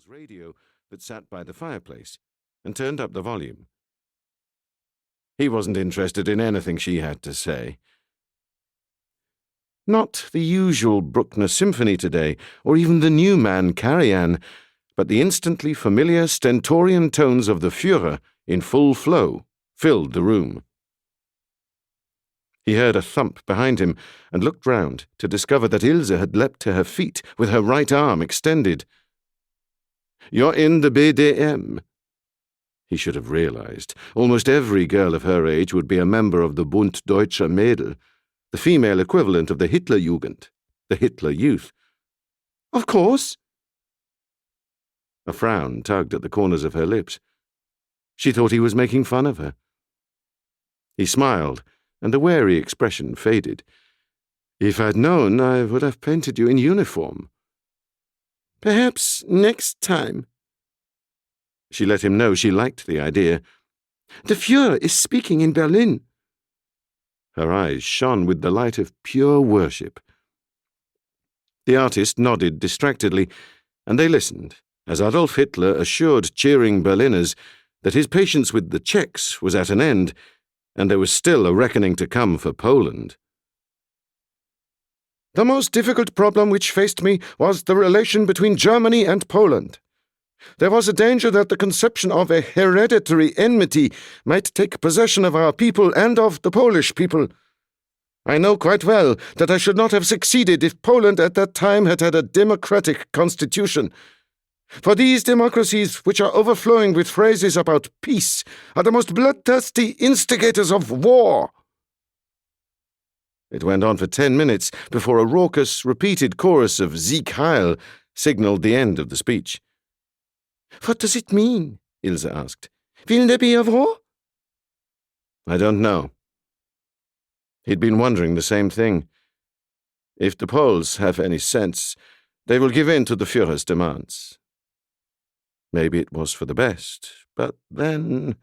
Paul's radio that sat by the fireplace and turned up the volume. He wasn't interested in anything she had to say. Not the usual Bruckner symphony today, or even the new man Karajan, but the instantly familiar stentorian tones of the Führer in full flow filled the room. He heard a thump behind him and looked round to discover that Ilse had leapt to her feet with her right arm extended. "You're in the BDM." He should have realized. Almost every girl of her age would be a member of the Bund Deutscher Mädel, the female equivalent of the Hitlerjugend, the Hitler Youth. "Of course." A frown tugged at the corners of her lips. She thought he was making fun of her. He smiled, and the wary expression faded. "If I'd known, I would have painted you in uniform." "Perhaps next time." She let him know she liked the idea. "The Führer is speaking in Berlin." Her eyes shone with the light of pure worship. The artist nodded distractedly, and they listened, as Adolf Hitler assured cheering Berliners that his patience with the Czechs was at an end, and there was still a reckoning to come for Poland. "The most difficult problem which faced me was the relation between Germany and Poland. There was a danger that the conception of a hereditary enmity might take possession of our people and of the Polish people. I know quite well that I should not have succeeded if Poland at that time had had a democratic constitution. For these democracies, which are overflowing with phrases about peace, are the most bloodthirsty instigators of war." It went on for 10 minutes before a raucous, repeated chorus of Sieg Heil signalled the end of the speech. "What does it mean?" Ilse asked. "Will there be a war?" "I don't know." He'd been wondering the same thing. If the Poles have any sense, they will give in to the Führer's demands. Maybe it was for the best, but then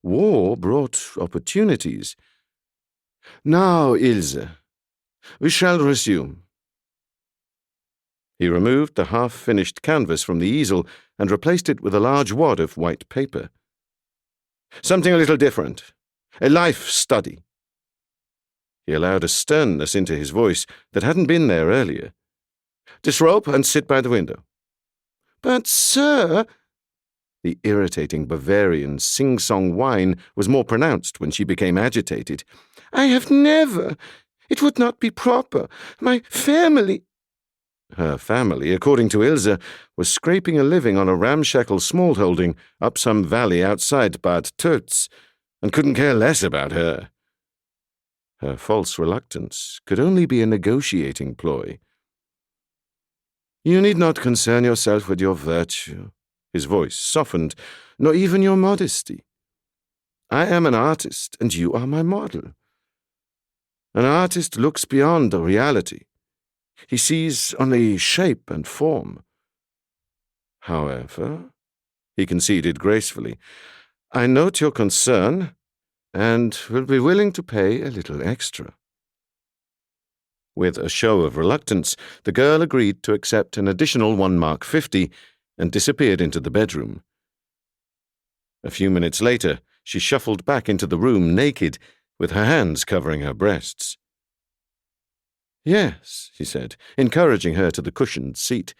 war brought opportunities. "Now, Ilse, we shall resume." He removed the half-finished canvas from the easel and replaced it with a large wad of white paper. "Something a little different. A life study." He allowed a sternness into his voice that hadn't been there earlier. "Disrobe and sit by the window." "But, sir—" The irritating Bavarian sing-song whine was more pronounced when she became agitated. "I have never. It would not be proper. My family—" Her family, according to Ilse, was scraping a living on a ramshackle smallholding up some valley outside Bad Tölz, and couldn't care less about her. Her false reluctance could only be a negotiating ploy. "You need not concern yourself with your virtue," his voice softened, "nor even your modesty. I am an artist, and you are my model. An artist looks beyond the reality. He sees only shape and form. However," he conceded gracefully, "I note your concern, and will be willing to pay a little extra." With a show of reluctance, the girl agreed to accept an additional 1 mark 50 and disappeared into the bedroom. A few minutes later, she shuffled back into the room naked, with her hands covering her breasts. "Yes," he said, encouraging her to the cushioned seat.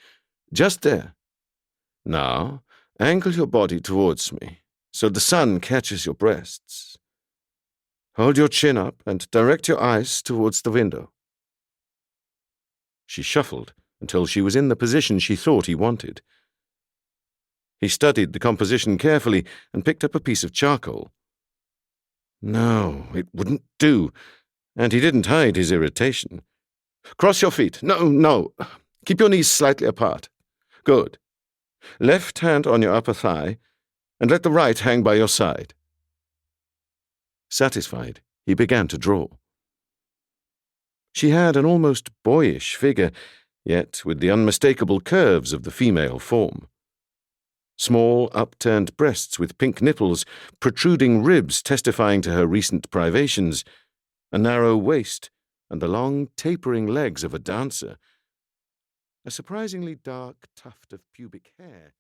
"Just there. Now, angle your body towards me, so the sun catches your breasts. Hold your chin up and direct your eyes towards the window." She shuffled until she was in the position she thought he wanted. He studied the composition carefully and picked up a piece of charcoal. No, it wouldn't do, and he didn't hide his irritation. "Cross your feet. No. Keep your knees slightly apart. Good. Left hand on your upper thigh, and let the right hang by your side." Satisfied, he began to draw. She had an almost boyish figure, yet with the unmistakable curves of the female form. Small, upturned breasts with pink nipples, protruding ribs testifying to her recent privations, a narrow waist, and the long, tapering legs of a dancer. A surprisingly dark tuft of pubic hair